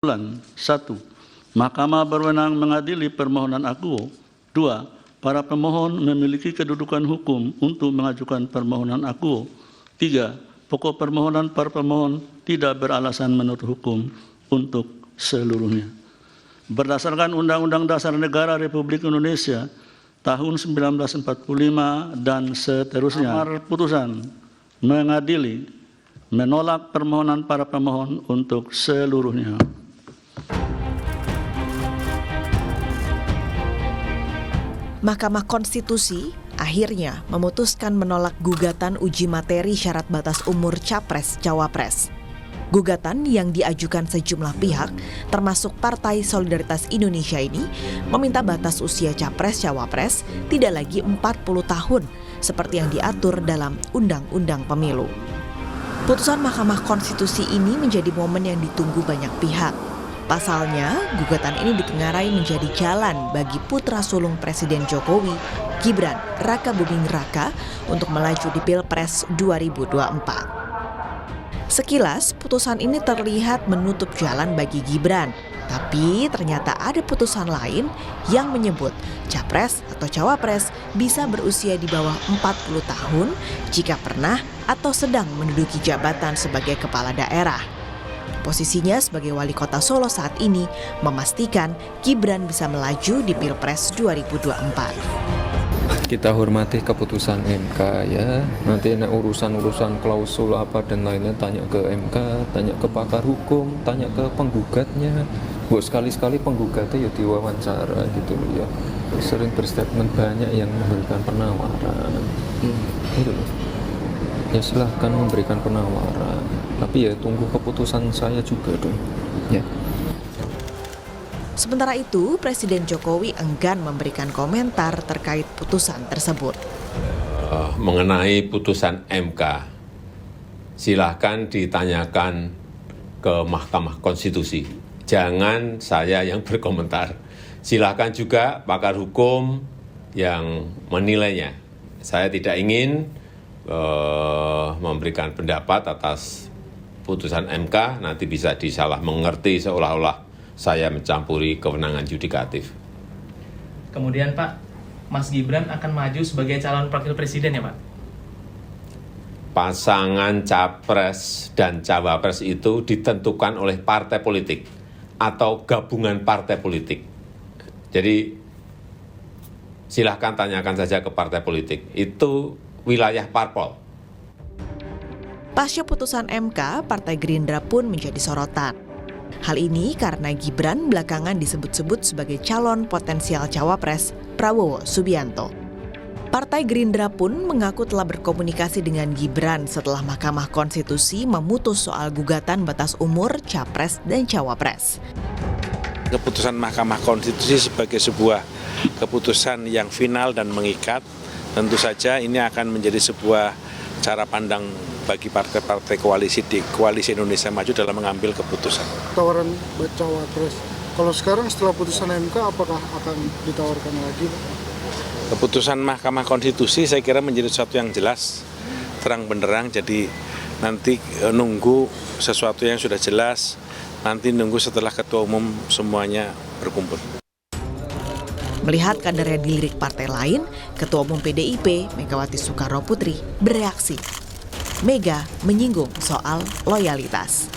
1. Mahkamah berwenang mengadili permohonan akuo. 2. Para pemohon memiliki kedudukan hukum untuk mengajukan permohonan akuo. 3. Pokok permohonan para pemohon tidak beralasan menurut hukum untuk seluruhnya. Berdasarkan Undang-Undang Dasar Negara Republik Indonesia tahun 1945 dan seterusnya, amar putusan mengadili menolak permohonan para pemohon untuk seluruhnya. Mahkamah Konstitusi akhirnya memutuskan menolak gugatan uji materi syarat batas umur Capres-Cawapres. Gugatan yang diajukan sejumlah pihak, termasuk Partai Solidaritas Indonesia ini, meminta batas usia Capres-Cawapres tidak lagi 40 tahun, seperti yang diatur dalam Undang-Undang Pemilu. Putusan Mahkamah Konstitusi ini menjadi momen yang ditunggu banyak pihak. Pasalnya, gugatan ini ditengarai menjadi jalan bagi putra sulung Presiden Jokowi, Gibran Rakabuming Raka, untuk melaju di Pilpres 2024. Sekilas, putusan ini terlihat menutup jalan bagi Gibran. Tapi ternyata ada putusan lain yang menyebut Capres atau Cawapres bisa berusia di bawah 40 tahun jika pernah atau sedang menduduki jabatan sebagai kepala daerah. Posisinya sebagai wali kota Solo saat ini memastikan Gibran bisa melaju di Pilpres 2024. Kita hormati keputusan MK ya. Nanti urusan-urusan klausul apa dan lainnya tanya ke MK, tanya ke pakar hukum, tanya ke penggugatnya. Buat sekali-sekali penggugatnya ya diwawancara gitu ya. Sering berstatement banyak yang memberikan penawaran. Gitu loh. Ya silahkan memberikan penawaran. Tapi ya tunggu keputusan saya juga dong. Ya. Sementara itu, Presiden Jokowi enggan memberikan komentar terkait putusan tersebut. Mengenai putusan MK, silahkan ditanyakan ke Mahkamah Konstitusi. Jangan saya yang berkomentar. Silahkan juga pakar hukum yang menilainya. Saya tidak ingin memberikan pendapat atas putusan MK, nanti bisa disalah mengerti seolah-olah saya mencampuri kewenangan yudikatif. Kemudian Pak, Mas Gibran akan maju sebagai calon wakil presiden ya Pak? Pasangan Capres dan Cawapres itu ditentukan oleh partai politik atau gabungan partai politik. Jadi silahkan tanyakan saja ke partai politik, itu wilayah parpol. Pasca putusan MK, Partai Gerindra pun menjadi sorotan. Hal ini karena Gibran belakangan disebut-sebut sebagai calon potensial Cawapres Prabowo Subianto. Partai Gerindra pun mengaku telah berkomunikasi dengan Gibran setelah Mahkamah Konstitusi memutus soal gugatan batas umur Capres dan Cawapres. Keputusan Mahkamah Konstitusi sebagai sebuah keputusan yang final dan mengikat, tentu saja ini akan menjadi sebuah cara pandang bagi partai-partai koalisi di Koalisi Indonesia Maju dalam mengambil keputusan. Tawaran Cawapres, kalau sekarang setelah putusan MK apakah akan ditawarkan lagi? Keputusan Mahkamah Konstitusi saya kira menjadi sesuatu yang jelas, terang benderang, jadi nanti nunggu sesuatu yang sudah jelas, nanti nunggu setelah Ketua Umum semuanya berkumpul. Melihat kadernya dilirik partai lain, Ketua Umum PDIP, Megawati Soekarnoputri, bereaksi. Mega menyinggung soal loyalitas.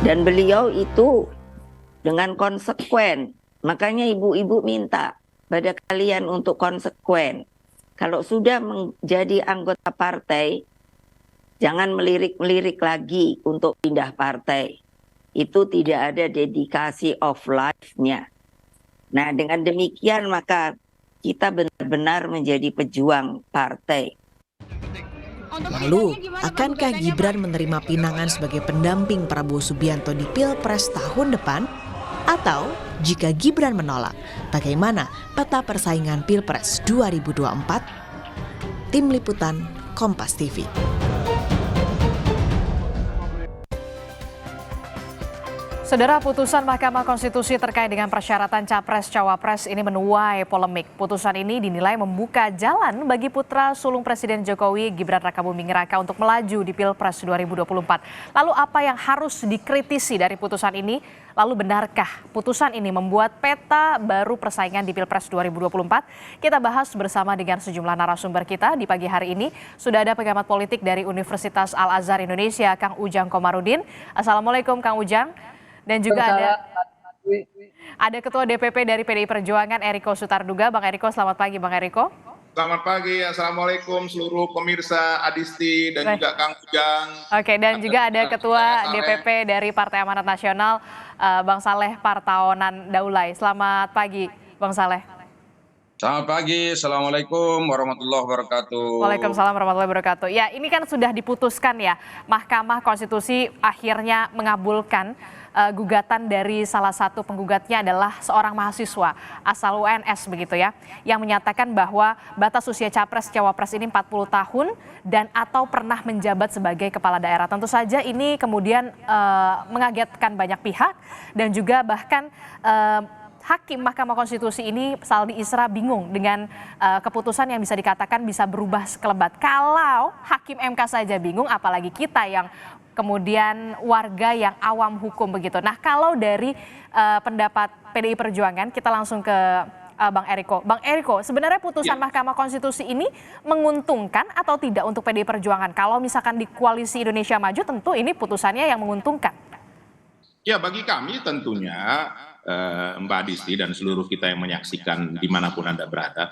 Dan beliau itu dengan konsekuen, makanya ibu-ibu minta pada kalian untuk konsekuen. Kalau sudah menjadi anggota partai, jangan melirik-melirik lagi untuk pindah partai. Itu tidak ada dedikasi of life-nya. Nah, dengan demikian maka kita benar-benar menjadi pejuang partai. Lalu, akankah Gibran menerima pinangan sebagai pendamping Prabowo Subianto di Pilpres tahun depan? Atau jika Gibran menolak, bagaimana peta persaingan Pilpres 2024? Tim Liputan Kompas TV. Saudara, putusan Mahkamah Konstitusi terkait dengan persyaratan Capres-Cawapres ini menuai polemik. Putusan ini dinilai membuka jalan bagi putra sulung Presiden Jokowi, Gibran Rakabuming Raka, untuk melaju di Pilpres 2024. Lalu apa yang harus dikritisi dari putusan ini? Lalu benarkah putusan ini membuat peta baru persaingan di Pilpres 2024? Kita bahas bersama dengan sejumlah narasumber kita di pagi hari ini. Sudah ada pengamat politik dari Universitas Al-Azhar Indonesia, Kang Ujang Komarudin. Assalamualaikum Kang Ujang. Dan juga ada Ketua DPP dari PDI Perjuangan, Eriko Sutarduga. Bang Eriko, selamat pagi Bang Eriko. Selamat pagi, Assalamualaikum seluruh pemirsa Adisti dan juga Kang Ujang. Oke, dan juga ada Ketua DPP dari Partai Amanat Nasional, Bang Saleh Partaonan Daulay. Selamat pagi Bang Saleh. Selamat pagi, Assalamualaikum warahmatullahi wabarakatuh. Waalaikumsalam warahmatullahi wabarakatuh. Ya, ini kan sudah diputuskan ya, Mahkamah Konstitusi akhirnya mengabulkan gugatan dari salah satu penggugatnya adalah seorang mahasiswa asal UNS begitu ya, yang menyatakan bahwa batas usia Capres-Cawapres ini 40 tahun dan atau pernah menjabat sebagai kepala daerah. Tentu saja ini kemudian mengagetkan banyak pihak dan juga bahkan Hakim Mahkamah Konstitusi ini, Saldi Isra, bingung dengan keputusan yang bisa dikatakan bisa berubah sekelebat. Kalau Hakim MK saja bingung, apalagi kita yang kemudian warga yang awam hukum begitu. Nah, kalau dari pendapat PDI Perjuangan, kita langsung ke Bang Eriko. Bang Eriko, sebenarnya putusan Mahkamah Konstitusi ini menguntungkan atau tidak untuk PDI Perjuangan? Kalau misalkan di Koalisi Indonesia Maju, tentu ini putusannya yang menguntungkan. Ya, bagi kami tentunya Mbak Adisti dan seluruh kita yang menyaksikan dimanapun Anda berada,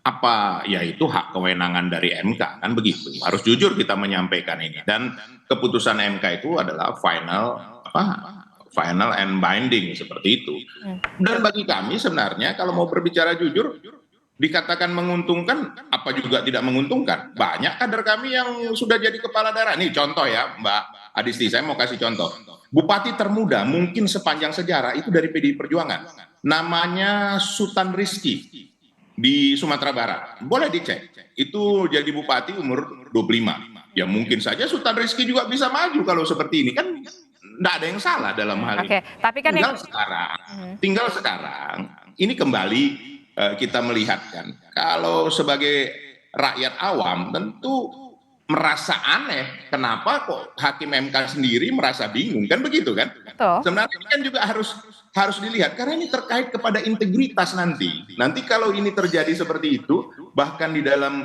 apa yaitu hak kewenangan dari MK, kan begitu. Harus jujur kita menyampaikan ini, dan keputusan MK itu adalah final and binding seperti itu. Dan bagi kami sebenarnya kalau mau berbicara jujur, dikatakan menguntungkan apa juga tidak menguntungkan. Banyak kader kami yang sudah jadi kepala daerah. Nih contoh ya Mbak Adisti, saya mau kasih contoh. Bupati termuda mungkin sepanjang sejarah itu dari PDI Perjuangan. Namanya Sultan Rizky di Sumatera Barat. Boleh dicek. Itu jadi bupati umur 25. Ya mungkin saja Sultan Rizky juga bisa maju kalau seperti ini. Kan enggak ada yang salah dalam hal ini. Tapi kan tinggal sekarang ini kembali kita melihatkan. Kalau sebagai rakyat awam tentu merasa aneh, kenapa kok Hakim MK sendiri merasa bingung, kan begitu kan? Betul. Sebenarnya ini kan juga harus dilihat karena ini terkait kepada integritas nanti. Nanti kalau ini terjadi seperti itu, bahkan di dalam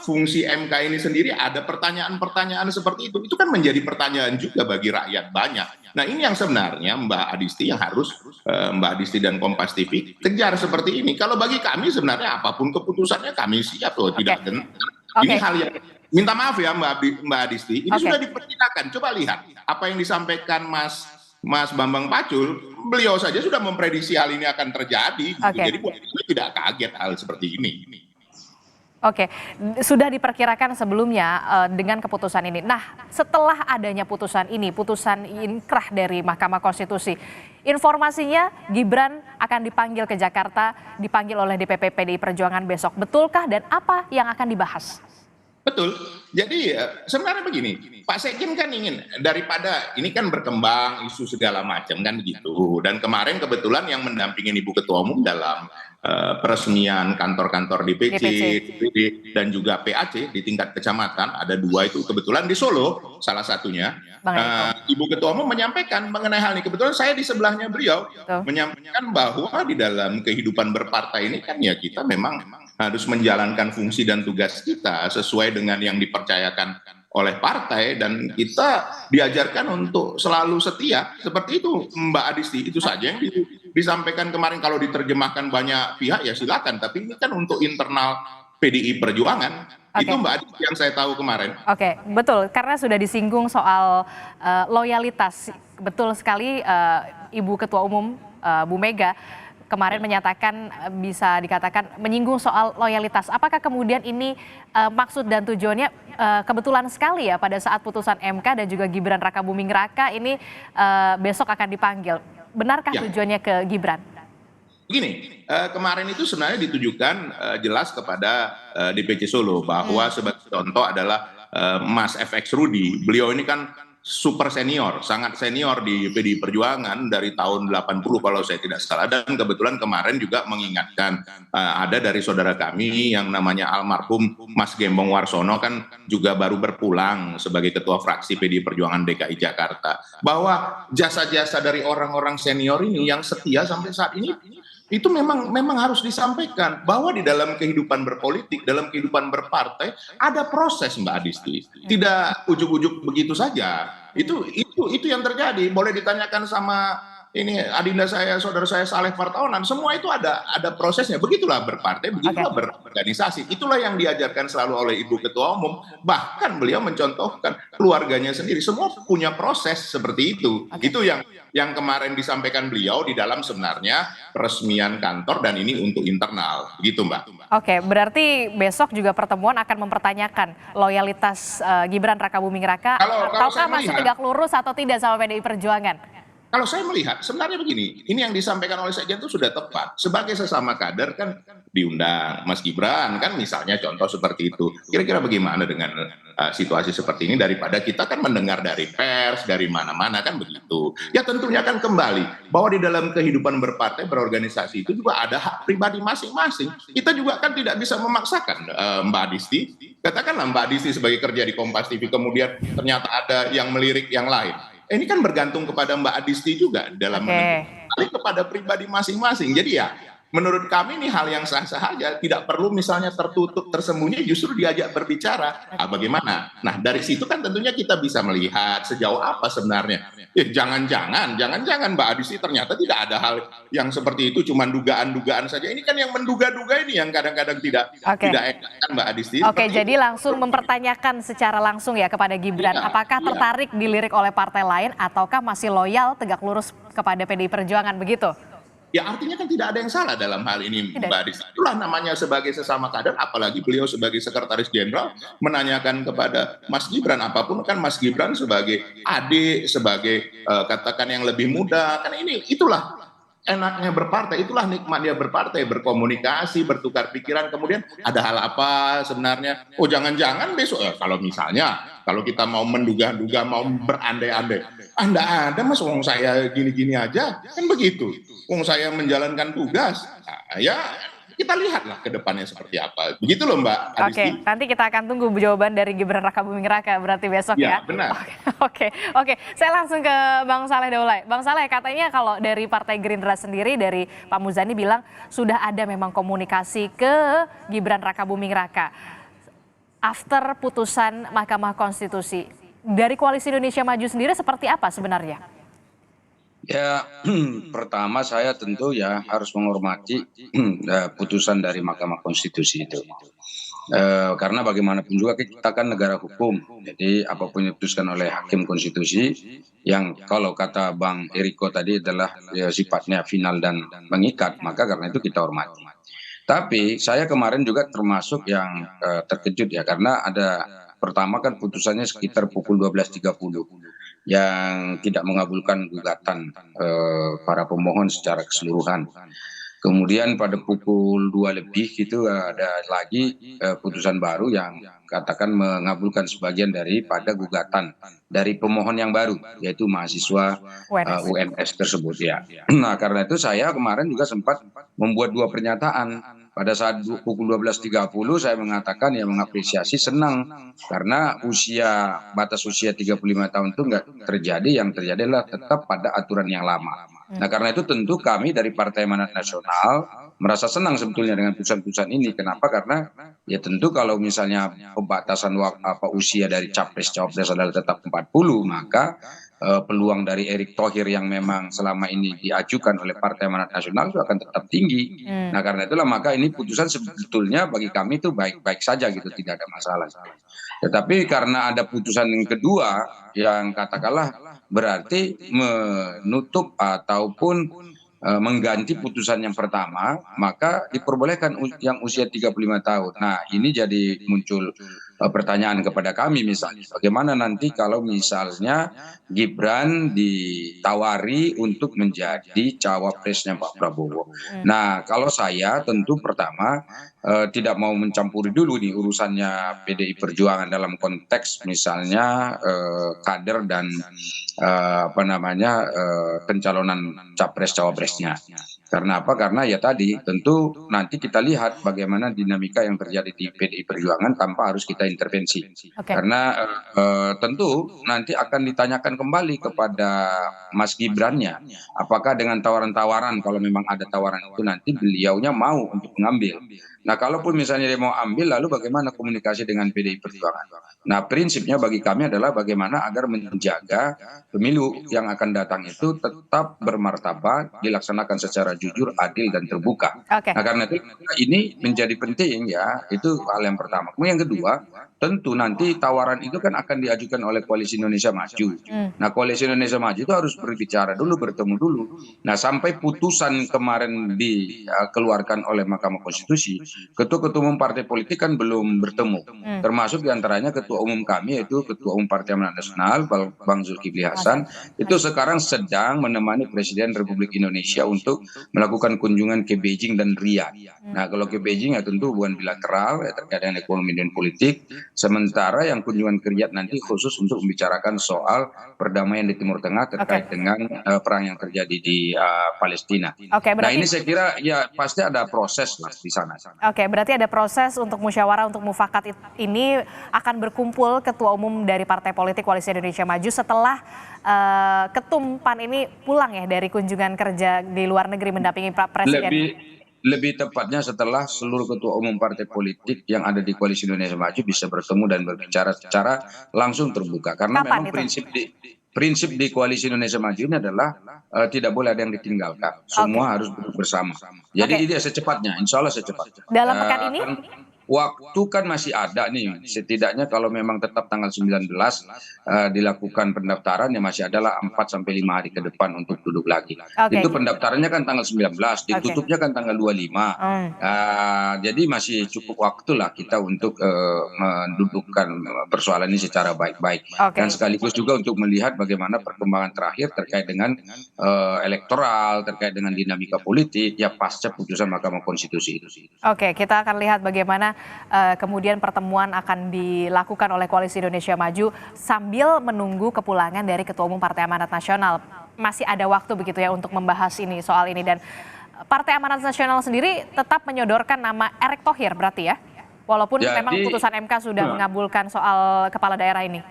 fungsi MK ini sendiri ada pertanyaan-pertanyaan seperti itu kan menjadi pertanyaan juga bagi rakyat banyak. Nah, ini yang sebenarnya Mbak Adisti yang harus Mbak Adisti dan Kompas TV kejar seperti ini. Kalau bagi kami sebenarnya apapun keputusannya kami siap loh, tidak gentar. Ini hal yang minta maaf ya Mbak Adisti, ini sudah diperkirakan. Coba lihat apa yang disampaikan Mas Bambang Pacul, beliau saja sudah memprediksi hal ini akan terjadi. Jadi buat kami tidak kaget hal seperti ini. Oke, sudah diperkirakan sebelumnya dengan keputusan ini. Nah, setelah adanya putusan ini, putusan inkrah dari Mahkamah Konstitusi, informasinya Gibran akan dipanggil ke Jakarta, dipanggil oleh DPP PDI Perjuangan besok. Betulkah dan apa yang akan dibahas? Betul. Jadi sebenarnya begini, Pak Sekjen kan ingin daripada ini kan berkembang isu segala macam kan begitu. Dan kemarin kebetulan yang mendampingin Ibu Ketua Umum dalam peresmian kantor-kantor DPC dan juga PAC di tingkat kecamatan, ada 2 itu kebetulan di Solo salah satunya. Ibu Ketua Umum menyampaikan mengenai hal ini. Kebetulan saya di sebelahnya beliau menyampaikan bahwa di dalam kehidupan berpartai ini kan ya kita memang harus menjalankan fungsi dan tugas kita sesuai dengan yang dipercayakan oleh partai, dan kita diajarkan untuk selalu setia. Seperti itu Mbak Adisti, itu saja yang disampaikan kemarin. Kalau diterjemahkan banyak pihak ya silakan, tapi ini kan untuk internal PDI Perjuangan. Itu Mbak Adisti yang saya tahu kemarin. Oke, betul, karena sudah disinggung soal loyalitas. Betul sekali, Ibu Ketua Umum Bu Mega kemarin menyatakan bisa dikatakan menyinggung soal loyalitas. Apakah kemudian ini maksud dan tujuannya kebetulan sekali ya pada saat putusan MK dan juga Gibran Rakabuming Raka ini besok akan dipanggil. Benarkah tujuannya ke Gibran? Begini, kemarin itu sebenarnya ditujukan jelas kepada DPC Solo bahwa sebagai contoh adalah Mas FX Rudi. Beliau ini kan super senior, sangat senior di PDI Perjuangan dari tahun 80 kalau saya tidak salah, dan kebetulan kemarin juga mengingatkan ada dari saudara kami yang namanya almarhum Mas Gembong Warsono kan juga baru berpulang sebagai ketua fraksi PDI Perjuangan DKI Jakarta, bahwa jasa-jasa dari orang-orang senior ini yang setia sampai saat ini itu memang harus disampaikan bahwa di dalam kehidupan berpolitik, dalam kehidupan berpartai ada proses, Mbak Adisti. Tidak ujuk-ujuk begitu saja. Itu yang terjadi. Boleh ditanyakan sama ini adinda saya, saudara saya Saleh Partaunan, semua itu ada prosesnya. Begitulah berpartai, begitulah berorganisasi. Itulah yang diajarkan selalu oleh Ibu Ketua Umum. Bahkan beliau mencontohkan keluarganya sendiri. Semua punya proses seperti itu. Itu yang kemarin disampaikan beliau di dalam sebenarnya peresmian kantor, dan ini untuk internal. Begitu, Mbak. Oke, berarti besok juga pertemuan akan mempertanyakan loyalitas Gibran Rakabuming Raka, ataukah masih tegak lurus atau tidak sama PDI Perjuangan? Kalau saya melihat sebenarnya begini, ini yang disampaikan oleh Sekjen itu sudah tepat. Sebagai sesama kader kan diundang Mas Gibran kan, misalnya contoh seperti itu. Kira-kira bagaimana dengan situasi seperti ini, daripada kita kan mendengar dari pers, dari mana-mana kan begitu. Ya tentunya kan kembali bahwa di dalam kehidupan berpartai, berorganisasi itu juga ada hak pribadi masing-masing. Kita juga kan tidak bisa memaksakan, Mbak Adisti. Katakanlah Mbak Adisti sebagai kerja di Kompas TV kemudian ternyata ada yang melirik yang lain. Ini kan bergantung kepada Mbak Adisti juga dalam menentukan kepada pribadi masing-masing. Jadi ya menurut kami ini hal yang sah-sah saja, tidak perlu misalnya tertutup, tersembunyi, justru diajak berbicara. Bagaimana? Nah dari situ kan tentunya kita bisa melihat sejauh apa sebenarnya. Jangan-jangan Mbak Adisti ternyata tidak ada hal yang seperti itu, cuma dugaan-dugaan saja. Ini kan yang menduga-duga ini yang kadang-kadang tidak enak kan Mbak Adisti. Jadi langsung mempertanyakan secara langsung ya kepada Gibran, apakah tertarik dilirik oleh partai lain ataukah masih loyal tegak lurus kepada PDI Perjuangan, begitu? Ya artinya kan tidak ada yang salah dalam hal ini, Mbak Adisti. Itulah namanya sebagai sesama kader, apalagi beliau sebagai sekretaris jenderal menanyakan kepada Mas Gibran, apapun kan Mas Gibran sebagai adik, sebagai katakan yang lebih muda, kan itulah enaknya berpartai, itulah nikmatnya berpartai, berkomunikasi, bertukar pikiran, kemudian ada hal apa sebenarnya, jangan-jangan besok kalau kita mau menduga-duga, mau berandai-andai, enggak ada Mas, wong saya gini-gini aja, kan begitu, wong saya menjalankan tugas, ya kita lihatlah ke depannya seperti apa. Begitu loh Mbak Adisti. Nanti kita akan tunggu jawaban dari Gibran Rakabuming Raka berarti besok ya. Benar. Oke. Saya langsung ke Bang Saleh Daulay. Bang Saleh, katanya kalau dari Partai Gerindra sendiri, dari Pak Muzani bilang sudah ada memang komunikasi ke Gibran Rakabuming Raka after putusan Mahkamah Konstitusi. Dari Koalisi Indonesia Maju sendiri seperti apa sebenarnya? Ya, pertama saya tentu ya harus menghormati putusan dari Mahkamah Konstitusi itu. Karena bagaimanapun juga kita kan negara hukum. Jadi apapun yang diputuskan oleh Hakim Konstitusi, yang kalau kata Bang Eriko tadi adalah sifatnya final dan mengikat, maka karena itu kita hormati. Tapi saya kemarin juga termasuk yang terkejut ya, karena ada pertama kan putusannya sekitar pukul 12.30. yang tidak mengabulkan gugatan para pemohon secara keseluruhan. Kemudian pada pukul 2 lebih gitu ada lagi putusan baru yang katakan mengabulkan sebagian daripada gugatan dari pemohon yang baru, yaitu mahasiswa UMS tersebut ya. Nah karena itu saya kemarin juga sempat membuat dua pernyataan. Pada saat pukul 12.30 saya mengatakan ya mengapresiasi, senang karena batas usia 35 tahun itu nggak terjadi, yang terjadi adalah tetap pada aturan yang lama. Nah karena itu tentu kami dari Partai Amanat Nasional merasa senang sebetulnya dengan putusan-putusan ini. Kenapa? Karena ya tentu kalau misalnya pembatasan usia dari capres-cawapres adalah tetap 40, maka peluang dari Erick Thohir yang memang selama ini diajukan oleh Partai Amanat Nasional itu akan tetap tinggi. Nah karena itulah maka ini putusan sebetulnya bagi kami itu baik-baik saja gitu, tidak ada masalah. Tetapi karena ada putusan yang kedua yang katakanlah berarti menutup ataupun mengganti putusan yang pertama, maka diperbolehkan yang usia 35 tahun. Nah ini jadi muncul pertanyaan kepada kami misalnya, bagaimana nanti kalau misalnya Gibran ditawari untuk menjadi cawapresnya Pak Prabowo. Nah, kalau saya tentu pertama tidak mau mencampuri dulu nih urusannya PDI Perjuangan dalam konteks misalnya kader dan pencalonan capres cawapresnya. Karena apa? Karena ya tadi tentu nanti kita lihat bagaimana dinamika yang terjadi di PDI Perjuangan tanpa harus kita intervensi. Karena tentu nanti akan ditanyakan kembali kepada Mas Gibrannya, apakah dengan tawaran-tawaran, kalau memang ada tawaran itu nanti beliaunya mau untuk mengambil. Nah, kalaupun misalnya dia mau ambil, lalu bagaimana komunikasi dengan PDI Perjuangan? Nah, prinsipnya bagi kami adalah bagaimana agar menjaga pemilu yang akan datang itu tetap bermartabat, dilaksanakan secara jujur, adil, dan terbuka. Nah, karena itu ini menjadi penting ya, itu hal yang pertama. Kemudian yang kedua, tentu nanti tawaran itu kan akan diajukan oleh Koalisi Indonesia Maju. Nah, Koalisi Indonesia Maju itu harus berbicara dulu, bertemu dulu. Nah, sampai putusan kemarin dikeluarkan oleh Mahkamah Konstitusi, ketua-ketua umum partai politik kan belum bertemu. Termasuk diantaranya ketua umum kami, yaitu Ketua Umum Partai Amanat Nasional, Bang Zulkifli Hasan, itu sekarang sedang menemani Presiden Republik Indonesia untuk melakukan kunjungan ke Beijing dan Riyadh. Nah, kalau ke Beijing ya tentu hubungan bilateral ya, terkait dengan ekonomi dan politik. Sementara yang kunjungan ke Riyadh nanti khusus untuk membicarakan soal perdamaian di Timur Tengah terkait dengan perang yang terjadi di Palestina. Nah, ini saya kira ya pasti ada proses lah di sana. Oke, berarti ada proses untuk musyawarah untuk mufakat ini akan berkumpul ketua umum dari partai politik Koalisi Indonesia Maju setelah Ketum PAN ini pulang ya dari kunjungan kerja di luar negeri mendampingi Pak Presiden. Lebih tepatnya setelah seluruh ketua umum partai politik yang ada di Koalisi Indonesia Maju bisa bertemu dan berbicara secara langsung terbuka. Karena memang prinsip di Koalisi Indonesia Maju ini adalah tidak boleh ada yang ditinggalkan. Semua harus duduk bersama. Jadi ini secepatnya, insya Allah secepatnya. Dalam pekan ini? Waktu kan masih ada nih, setidaknya kalau memang tetap tanggal 19 dilakukan pendaftaran ya masih adalah 4-5 hari ke depan untuk duduk lagi. Itu pendaftarannya kan tanggal 19, ditutupnya kan tanggal 25. Jadi masih cukup waktu lah kita untuk mendudukkan persoalan ini secara baik-baik. Dan sekaligus juga untuk melihat bagaimana perkembangan terakhir terkait dengan elektoral, terkait dengan dinamika politik ya pasca putusan Mahkamah Konstitusi itu. Oke, kita akan lihat bagaimana kemudian pertemuan akan dilakukan oleh Koalisi Indonesia Maju sambil menunggu kepulangan dari Ketua Umum Partai Amanat Nasional. Masih ada waktu begitu ya untuk membahas ini soal ini, dan Partai Amanat Nasional sendiri tetap menyodorkan nama Erick Thohir berarti ya, walaupun memang putusan MK sudah mengabulkan soal kepala daerah ini.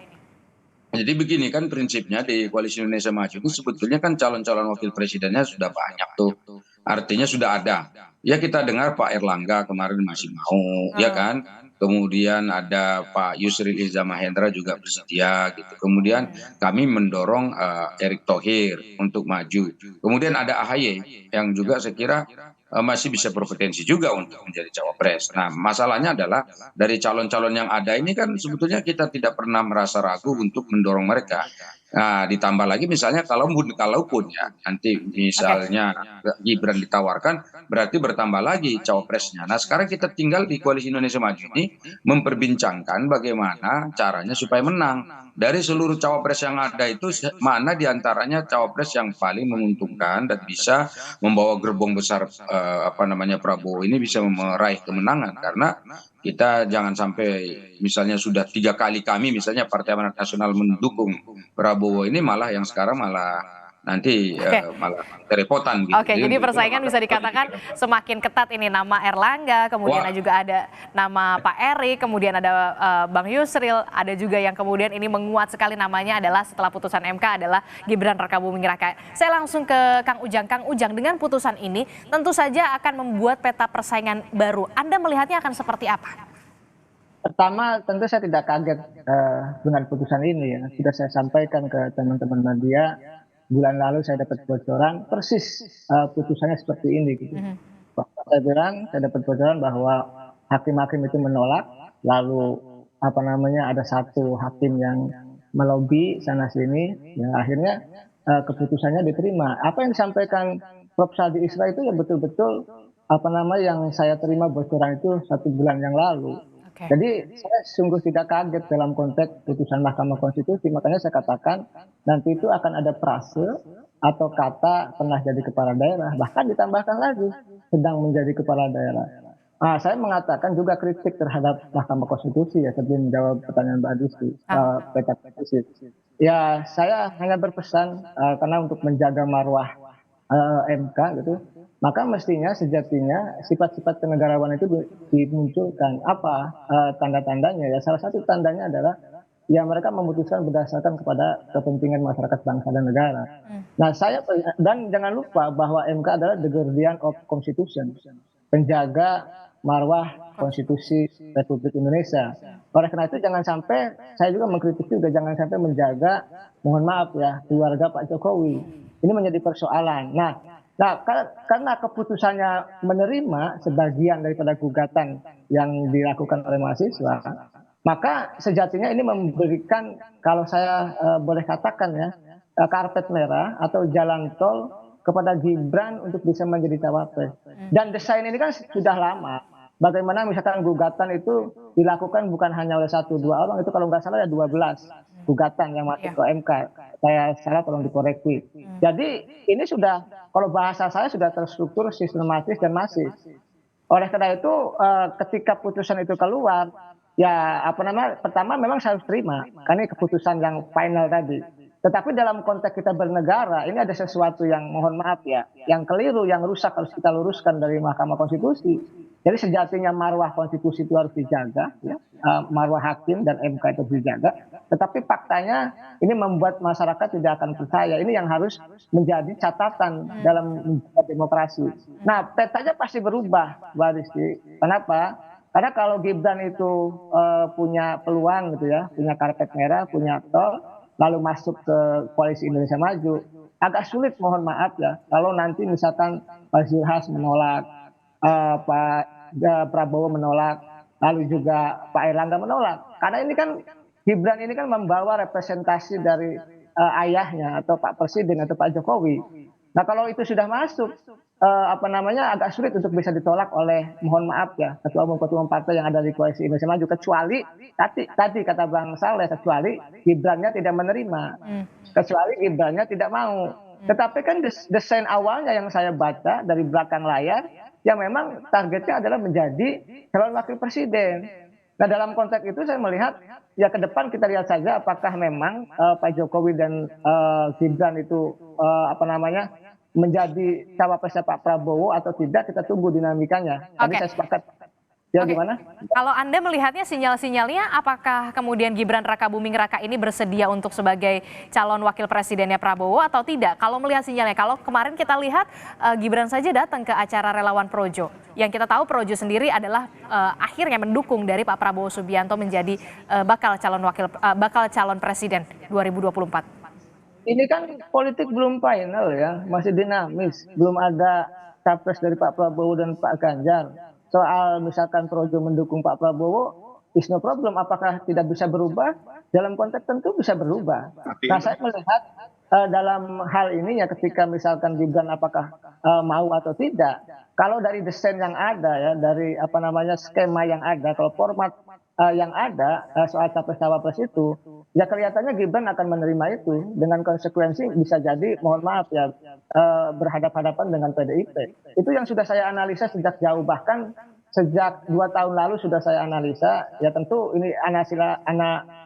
Jadi begini kan prinsipnya di Koalisi Indonesia Maju itu sebetulnya kan calon-calon wakil presidennya sudah banyak tuh. Artinya sudah ada. Ya kita dengar Pak Erlangga kemarin masih mau, ya kan. Kemudian ada Pak Yusril Iza Mahendra juga bersedia gitu. Kemudian kami mendorong Erick Thohir untuk maju. Kemudian ada AHY yang juga saya kira masih bisa berpotensi juga untuk menjadi cawapres. Nah, masalahnya adalah dari calon-calon yang ada ini kan sebetulnya kita tidak pernah merasa ragu untuk mendorong mereka. Nah, ditambah lagi misalnya kalaupun ya nanti misalnya Gibran ditawarkan, berarti bertambah lagi cawapresnya. Nah, sekarang kita tinggal di Koalisi Indonesia Maju ini memperbincangkan bagaimana caranya supaya menang. Dari seluruh cawapres yang ada itu mana diantaranya cawapres yang paling menguntungkan dan bisa membawa gerbong besar Prabowo ini bisa meraih kemenangan. Karena kita jangan sampai misalnya sudah 3 kali kami misalnya Partai Amanat Nasional mendukung Prabowo ini malah yang sekarang malah nanti malah kerepotan gitu. Jadi persaingan bisa dikatakan semakin ketat ini, nama Erlangga, kemudian juga ada nama Pak Erik, kemudian ada Bang Yusril, ada juga yang kemudian ini menguat sekali namanya adalah setelah putusan MK adalah Gibran Rakabuming Raka. Saya langsung ke Kang Ujang. Kang Ujang, dengan putusan ini tentu saja akan membuat peta persaingan baru. Anda melihatnya akan seperti apa? Pertama, tentu saya tidak kaget dengan putusan ini ya. Sudah saya sampaikan ke teman-teman media. Bulan lalu saya dapat bocoran persis putusannya seperti ini gitu. Saya dapat bocoran bahwa hakim-hakim itu menolak, lalu ada satu hakim yang melobi sana sini, ya akhirnya keputusannya diterima. Apa yang disampaikan Prof. Saldi Isra itu ya betul-betul yang saya terima bocoran itu 1 bulan yang lalu. Oke. Jadi saya sungguh tidak kaget dalam konteks putusan Mahkamah Konstitusi, makanya saya katakan nanti itu akan ada frase atau kata pernah jadi kepala daerah, bahkan ditambahkan lagi sedang menjadi kepala daerah. Saya mengatakan juga kritik terhadap Mahkamah Konstitusi ya sebelum menjawab pertanyaan Mbak Adisti, peta defisit. Ya saya hanya berpesan karena untuk menjaga marwah MK gitu, maka mestinya sejatinya sifat-sifat kenegarawan itu dimunculkan. Apa tanda-tandanya ya? Salah satu tandanya adalah ya mereka memutuskan berdasarkan kepada kepentingan masyarakat bangsa dan negara. Nah dan jangan lupa bahwa MK adalah the guardian of constitution, penjaga marwah konstitusi Republik Indonesia. Oleh karena itu jangan sampai, saya juga mengkritik juga jangan sampai menjaga, mohon maaf ya, keluarga Pak Jokowi. Ini menjadi persoalan. Nah, karena keputusannya menerima sebagian daripada gugatan yang dilakukan oleh mahasiswa, maka sejatinya ini memberikan, kalau saya boleh katakan ya, karpet merah atau jalan tol kepada Gibran untuk bisa menjadi cawapres. Dan desain ini kan sudah lama. Bagaimana misalkan gugatan itu dilakukan bukan hanya oleh 1-2 orang, itu kalau nggak salah ya 12 gugatan yang masuk ke MK. Saya salah tolong dikoreksi. Jadi ini sudah, kalau bahasa saya sudah terstruktur, sistematis dan masif. Oleh karena itu ketika putusan itu keluar, ya pertama memang saya harus terima, karena ini keputusan yang final tadi. Tetapi dalam konteks kita bernegara, ini ada sesuatu yang mohon maaf ya, yang keliru, yang rusak harus kita luruskan dari Mahkamah Konstitusi. Jadi sejatinya marwah konstitusi itu harus dijaga, ya. Marwah hakim dan MK itu dijaga. Tetapi faktanya ini membuat masyarakat tidak akan percaya. Ini yang harus menjadi catatan dalam demokrasi. Nah, petanya pasti berubah, Mbak Rizky. Kenapa? Karena kalau Gibran itu punya peluang gitu ya, punya karpet merah, punya tol, lalu masuk ke Koalisi Indonesia Maju, agak sulit mohon maaf ya, kalau nanti misalkan Pak Zulhas menolak, Pak Prabowo menolak, lalu juga Pak Erlangga menolak. Karena ini kan Gibran ini kan membawa representasi dari ayahnya atau Pak Presiden atau Pak Jokowi. Nah kalau itu sudah masuk, agak sulit untuk bisa ditolak oleh, mohon maaf ya, ketua umum partai yang ada di Koalisi Indonesia Maju, kecuali tadi kata Bang Saleh, kecuali Gibrannya tidak menerima, kecuali Gibrannya tidak mau. Tetapi kan desain awalnya yang saya baca dari belakang layar, yang memang targetnya adalah menjadi calon wakil presiden. Nah dalam konteks itu saya melihat ya ke depan kita lihat saja apakah memang Pak Jokowi dan Gibran itu menjadi cawapresnya Pak Prabowo atau tidak, kita tunggu dinamikanya. Tadi saya sepakat. Ya gimana? Kalau Anda melihatnya sinyal-sinyalnya, apakah kemudian Gibran Rakabuming Raka ini bersedia untuk sebagai calon wakil presidennya Prabowo atau tidak? Kalau melihat sinyalnya, kalau kemarin kita lihat Gibran saja datang ke acara relawan Projo. Yang kita tahu Projo sendiri adalah akhirnya mendukung dari Pak Prabowo Subianto menjadi bakal calon presiden 2024. Ini kan politik belum final ya, masih dinamis, belum ada capres dari Pak Prabowo dan Pak Ganjar. Soal misalkan Projo mendukung Pak Prabowo, is no problem. Apakah tidak bisa berubah? Dalam konteks tentu bisa berubah. Nah saya melihat dalam hal ini ya ketika misalkan Gibran apakah mau atau tidak. Kalau dari desain yang ada ya, dari skema yang ada, kalau format yang ada soal capres-cawapres itu, ya kelihatannya Gibran akan menerima itu dengan konsekuensi bisa jadi, mohon maaf ya, berhadapan-hadapan dengan PDIP. Itu yang sudah saya analisa sejak jauh, bahkan sejak 2 tahun lalu sudah saya analisa. Ya tentu ini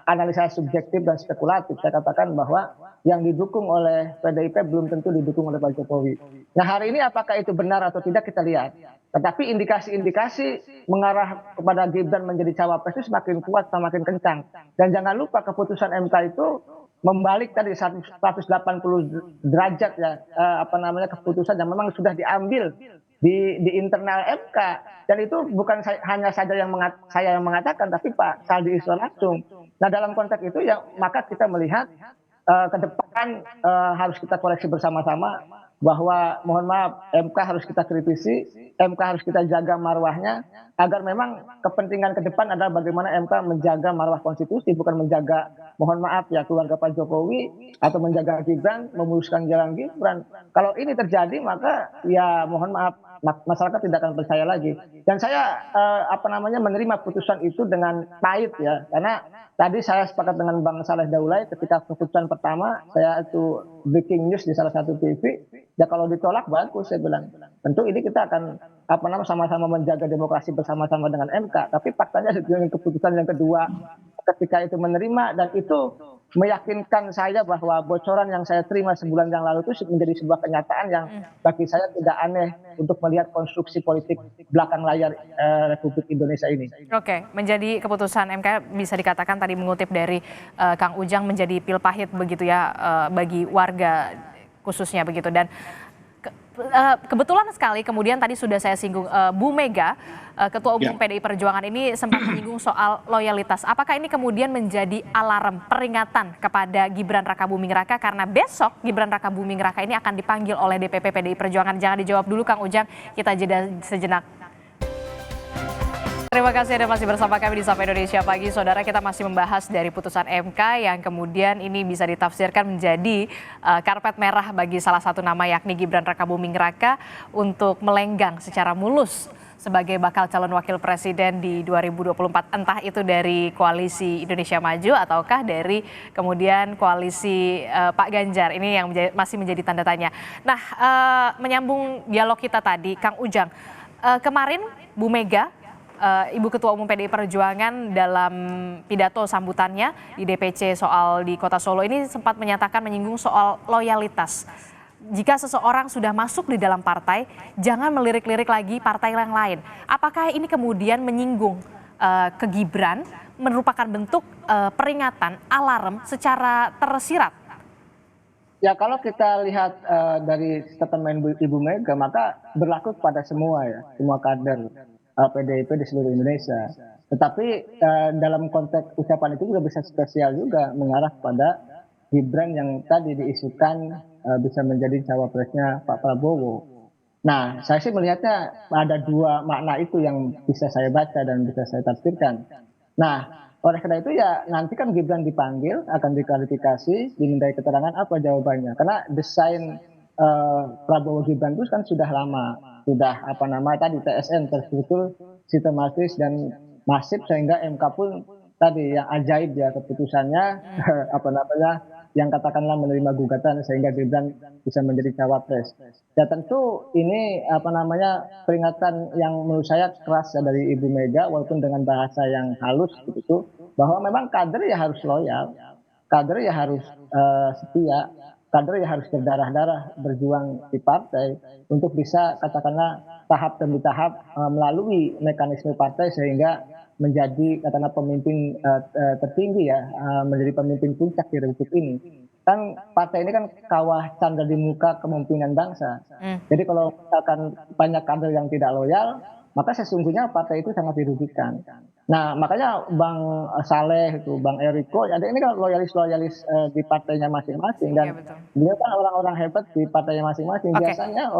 analisa subjektif dan spekulatif. Saya katakan bahwa yang didukung oleh PDIP belum tentu didukung oleh Pak Jokowi. Nah hari ini apakah itu benar atau tidak kita lihat. Tetapi indikasi-indikasi mengarah kepada Gibran menjadi cawapres itu semakin kuat, semakin kencang. Dan jangan lupa keputusan MK itu membalik tadi 180 derajat ya, keputusan yang memang sudah diambil di internal MK. Dan itu bukan hanya saja saya yang mengatakan, tapi Pak Saldi Isra langsung. Nah dalam konteks itu ya maka kita melihat ke depan harus kita koreksi bersama-sama bahwa mohon maaf MK harus kita kritisi, MK harus kita jaga marwahnya agar memang kepentingan ke depan adalah bagaimana MK menjaga marwah konstitusi, bukan menjaga mohon maaf ya keluarga Pak Jokowi atau menjaga Gibran, memuluskan jalan Gibran. Kalau ini terjadi maka ya mohon maaf masyarakat tidak akan percaya lagi. Dan saya menerima putusan itu dengan pahit ya, karena tadi saya sepakat dengan Bang Saleh Daulay ketika keputusan pertama saya itu breaking news di salah satu TV, ya kalau ditolak bagus saya bilang. Tentu ini kita akan sama-sama menjaga demokrasi bersama-sama dengan MK, tapi faktanya dengan keputusan yang kedua ketika itu menerima dan itu meyakinkan saya bahwa bocoran yang saya terima sebulan yang lalu itu menjadi sebuah kenyataan yang bagi saya tidak aneh untuk melihat konstruksi politik belakang layar Republik Indonesia ini. Oke, menjadi keputusan MK bisa dikatakan tadi mengutip dari Kang Ujang menjadi pil pahit begitu ya bagi warga khususnya begitu. Dan kebetulan sekali kemudian tadi sudah saya singgung Bu Mega, Ketua Umum PDI Perjuangan ini sempat menyinggung soal loyalitas. Apakah ini kemudian menjadi alarm peringatan kepada Gibran Rakabuming Raka karena besok Gibran Rakabuming Raka ini akan dipanggil oleh DPP PDI Perjuangan? Jangan dijawab dulu Kang Ujang, kita jeda sejenak. Terima kasih Anda masih bersama kami di Sapa Indonesia Pagi. Saudara, kita masih membahas dari putusan MK yang kemudian ini bisa ditafsirkan menjadi karpet merah bagi salah satu nama yakni Gibran Rakabuming Raka untuk melenggang secara mulus sebagai bakal calon wakil presiden di 2024. Entah itu dari koalisi Indonesia Maju ataukah dari kemudian koalisi Pak Ganjar. Ini yang masih menjadi tanda tanya. Nah, menyambung dialog kita tadi, Kang Ujang, kemarin Bu Mega, Ibu Ketua Umum PDI Perjuangan dalam pidato sambutannya di DPC soal di Kota Solo ini sempat menyatakan menyinggung soal loyalitas. Jika seseorang sudah masuk di dalam partai, jangan melirik-lirik lagi partai yang lain. Apakah ini kemudian menyinggung ke Gibran, merupakan bentuk peringatan, alarm secara tersirat? Ya kalau kita lihat dari statement Ibu Mega, maka berlaku kepada semua ya, semua kader PDIP di seluruh Indonesia. Tetapi dalam konteks ucapan itu juga bisa spesial juga mengarah pada Gibran yang tadi diisukan bisa menjadi cawapresnya Pak Prabowo. Nah, saya sih melihatnya ada dua makna itu yang bisa saya baca dan bisa saya tafsirkan. Nah, oleh karena itu ya nanti kan Gibran dipanggil, akan diklarifikasi, dimintai keterangan apa jawabannya. Karena desain Prabowo Gibran itu kan sudah lama. Sudah tadi TSN terstruktur sistematis dan masif sehingga MK pun tadi yang ajaib ya keputusannya yang katakanlah menerima gugatan sehingga Gibran bisa menjadi cawapres. Ya tentu ini peringatan yang menurut saya keras ya dari Ibu Mega walaupun dengan bahasa yang halus begitu bahwa memang kader ya harus loyal, kader ya harus setia, kader ya harus berdarah-darah berjuang di partai untuk bisa katakanlah tahap demi tahap melalui mekanisme partai sehingga menjadi katakanlah pemimpin tertinggi ya, menjadi pemimpin puncak di Republik ini. Kan partai ini kan kawah canda di muka kepemimpinan bangsa. Jadi kalau misalkan banyak kader yang tidak loyal, maka sesungguhnya partai itu sangat dirugikan. Nah, makanya Bang Saleh itu, Bang Eriko, ada ini kan loyalis-loyalis di partainya masing-masing dan beliau kan orang-orang hebat di partainya masing-masing. Biasanya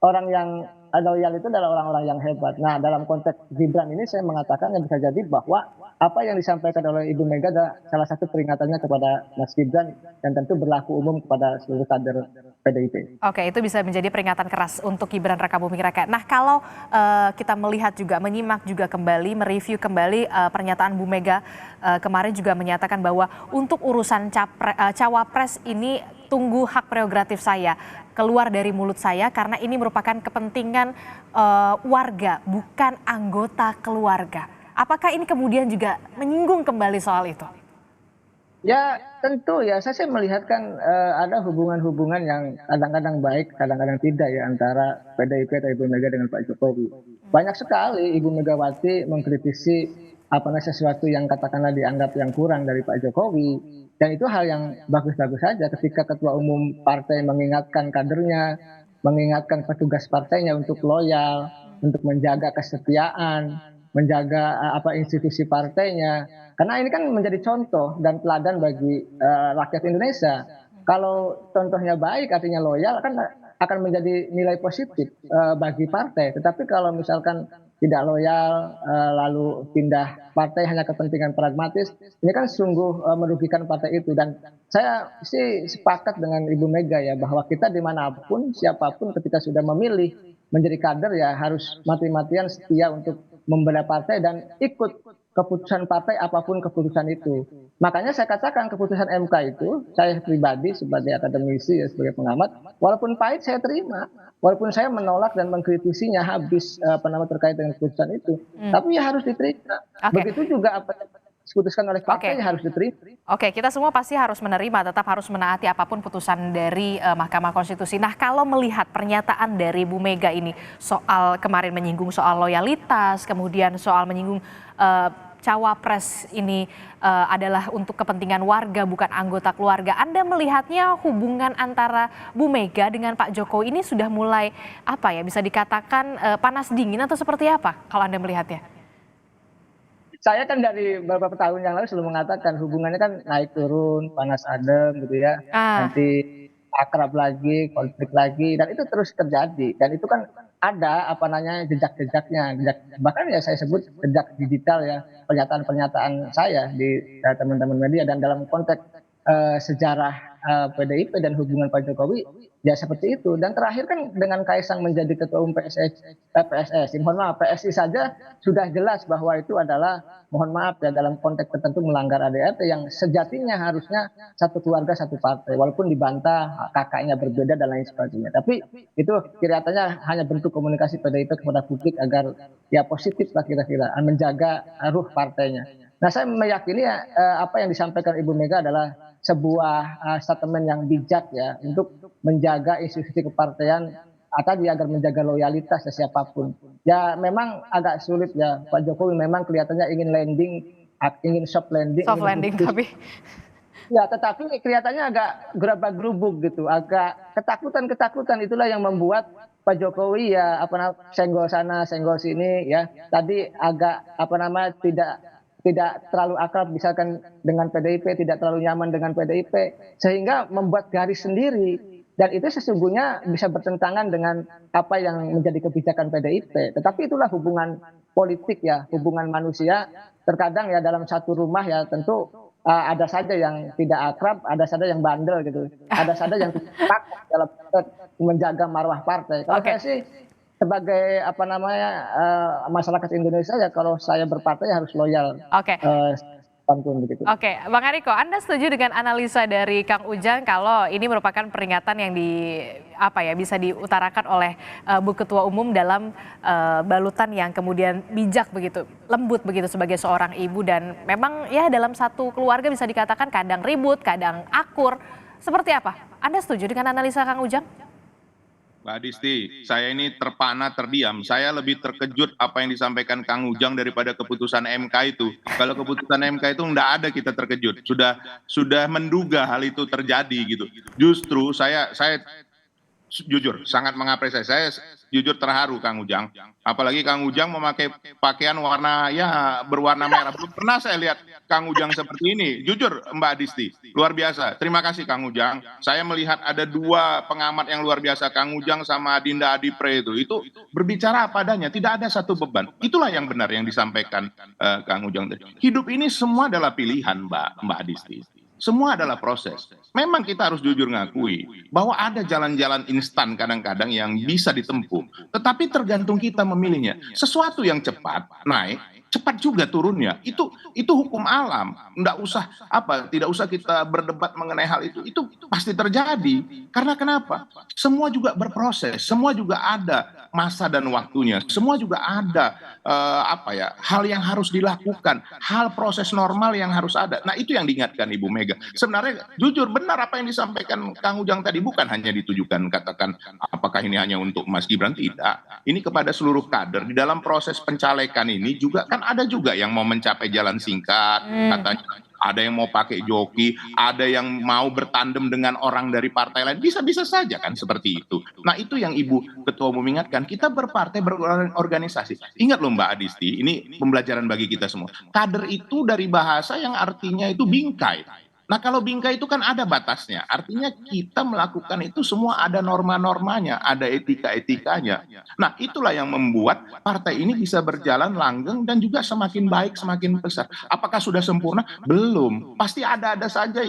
orang yang loyal itu adalah orang-orang yang hebat. Nah, dalam konteks Gibran ini saya mengatakan yang bisa jadi bahwa apa yang disampaikan oleh Ibu Mega adalah salah satu peringatannya kepada Mas Gibran dan tentu berlaku umum kepada seluruh kader PDIP. Oke, itu bisa menjadi peringatan keras untuk Gibran Rakabuming Raka. Nah, kalau kita melihat juga, menyimak juga kembali, mereview kembali pernyataan Bu Mega kemarin juga menyatakan bahwa untuk urusan cawapres ini tunggu hak prerogatif saya keluar dari mulut saya karena ini merupakan kepentingan warga, bukan anggota keluarga. Apakah ini kemudian juga menyinggung kembali soal itu? Ya tentu ya, saya melihat kan ada hubungan-hubungan yang kadang-kadang baik, kadang-kadang tidak ya antara PDIP atau Ibu Mega dengan Pak Jokowi. Banyak sekali Ibu Megawati mengkritisi sesuatu yang katakanlah dianggap yang kurang dari Pak Jokowi. Dan itu hal yang bagus-bagus saja ketika Ketua Umum Partai mengingatkan kadernya, mengingatkan petugas partainya untuk loyal, untuk menjaga kesetiaan, menjaga institusi partainya. Karena ini kan menjadi contoh dan teladan bagi rakyat Indonesia. Kalau contohnya baik artinya loyal kan akan menjadi nilai positif bagi partai. Tetapi kalau misalkan tidak loyal lalu pindah partai hanya kepentingan pragmatis, ini kan sungguh merugikan partai itu. Dan saya sih sepakat dengan Ibu Mega ya bahwa kita dimanapun siapapun ketika sudah memilih menjadi kader ya harus mati-matian setia untuk membela partai dan ikut keputusan partai apapun keputusan itu. Makanya saya katakan keputusan MK itu saya pribadi sebagai akademisi ya sebagai pengamat, walaupun pahit saya terima, walaupun saya menolak dan mengkritisinya habis terkait dengan keputusan itu, tapi ya harus diterima. Begitu juga apa yang diputuskan oleh partai ya harus diterima. Oke, kita semua pasti harus menerima, tetap harus menaati apapun putusan dari Mahkamah Konstitusi. Nah, kalau melihat pernyataan dari Bu Mega ini soal kemarin menyinggung soal loyalitas, kemudian soal menyinggung cawapres ini adalah untuk kepentingan warga bukan anggota keluarga. Anda melihatnya hubungan antara Bu Mega dengan Pak Jokowi ini sudah mulai bisa dikatakan panas dingin atau seperti apa kalau Anda melihatnya? Saya kan dari beberapa tahun yang lalu selalu mengatakan hubungannya kan naik turun, panas adem gitu ya. Nanti akrab lagi, konflik lagi, dan itu terus terjadi. Dan itu kan ada jejak-jejaknya. Bahkan ya saya sebut jejak digital ya, pernyataan-pernyataan saya di teman-teman media. Dan dalam konteks sejarah PDIP dan hubungan Pak Jokowi ya seperti itu. Dan terakhir kan dengan Kaisang menjadi ketua umum PSSI, mohon maaf, PSI saja sudah jelas bahwa itu adalah, mohon maaf ya, dalam konteks tertentu melanggar ADRT yang sejatinya harusnya satu keluarga satu partai, walaupun dibantah kakaknya berbeda dan lain sebagainya. Tapi itu kelihatannya hanya bentuk komunikasi PDIP kepada publik agar ya positif lah kira-kira menjaga ruh partainya. Nah, saya meyakini apa yang disampaikan Ibu Mega adalah sebuah statement yang bijak ya untuk menjaga institusi kepartaian tadi agar menjaga loyalitas ya siapapun. Ya memang agak sulit ya, Pak Jokowi memang kelihatannya ingin soft landing. Soft landing tapi. Ya, tetapi kelihatannya agak gerabak-gerubuk gitu, agak ketakutan itulah yang membuat Pak Jokowi ya senggol sana senggol sini ya. Tadi agak tidak terlalu akrab misalkan dengan PDIP, tidak terlalu nyaman dengan PDIP, sehingga membuat garis sendiri, dan itu sesungguhnya bisa bertentangan dengan apa yang menjadi kebijakan PDIP. Tetapi itulah hubungan politik ya, hubungan manusia. Terkadang ya dalam satu rumah ya tentu ada saja yang tidak akrab, ada saja yang bandel gitu, ada saja yang tidak dalam menjaga marwah partai. Kalau saya sih sebagai masyarakat Indonesia ya kalau saya berpartai harus loyal. Oke, Bang Eriko, Anda setuju dengan analisa dari Kang Ujang kalau ini merupakan peringatan yang bisa diutarakan oleh Bu Ketua Umum dalam balutan yang kemudian bijak begitu, lembut begitu sebagai seorang ibu, dan memang ya dalam satu keluarga bisa dikatakan kadang ribut, kadang akur. Seperti apa? Anda setuju dengan analisa Kang Ujang? Mbak Adisti, saya ini terpana terdiam. Saya lebih terkejut apa yang disampaikan Kang Ujang daripada keputusan MK itu. Kalau keputusan MK itu enggak ada kita terkejut. Sudah menduga hal itu terjadi gitu. Justru saya jujur sangat mengapresiasi. Saya jujur terharu Kang Ujang. Apalagi Kang Ujang memakai pakaian berwarna merah. Belum pernah saya lihat Kang Ujang seperti ini. Jujur Mbak Adisti, luar biasa. Terima kasih Kang Ujang. Saya melihat ada dua pengamat yang luar biasa, Kang Ujang sama Dinda Adipre itu berbicara apa adanya, tidak ada satu beban. Itulah yang benar yang disampaikan Kang Ujang. Hidup ini semua adalah pilihan Mbak Adisti. Semua adalah proses. Memang kita harus jujur ngakui bahwa ada jalan-jalan instan kadang-kadang yang bisa ditempuh. Tetapi tergantung kita memilihnya. Sesuatu yang cepat naik, cepat juga turunnya. Itu hukum alam. Tidak usah kita berdebat mengenai hal itu. Itu pasti terjadi. Karena kenapa? Semua juga berproses. Semua juga ada masa dan waktunya. Semua juga ada hal yang harus dilakukan, hal proses normal yang harus ada. Nah, itu yang diingatkan Ibu Mega. Sebenarnya jujur benar apa yang disampaikan Kang Ujang tadi, bukan hanya ditujukan katakan apakah ini hanya untuk Mas Gibran, tidak. Ini kepada seluruh kader di dalam proses pencalekan ini juga kan ada juga yang mau mencapai jalan singkat, katanya ada yang mau pakai joki, ada yang mau bertandem dengan orang dari partai lain, bisa-bisa saja kan seperti itu. Nah, itu yang Ibu Ketua Umum ingatkan, kita berpartai, berorganisasi. Ingat loh Mbak Adisti, ini pembelajaran bagi kita semua. Kader itu dari bahasa yang artinya itu bingkai. Nah, kalau bingkai itu kan ada batasnya. Artinya kita melakukan itu semua ada norma-normanya, ada etika-etikanya. Nah, itulah yang membuat partai ini bisa berjalan langgeng dan juga semakin baik, semakin besar. Apakah sudah sempurna? Belum. Pasti ada saja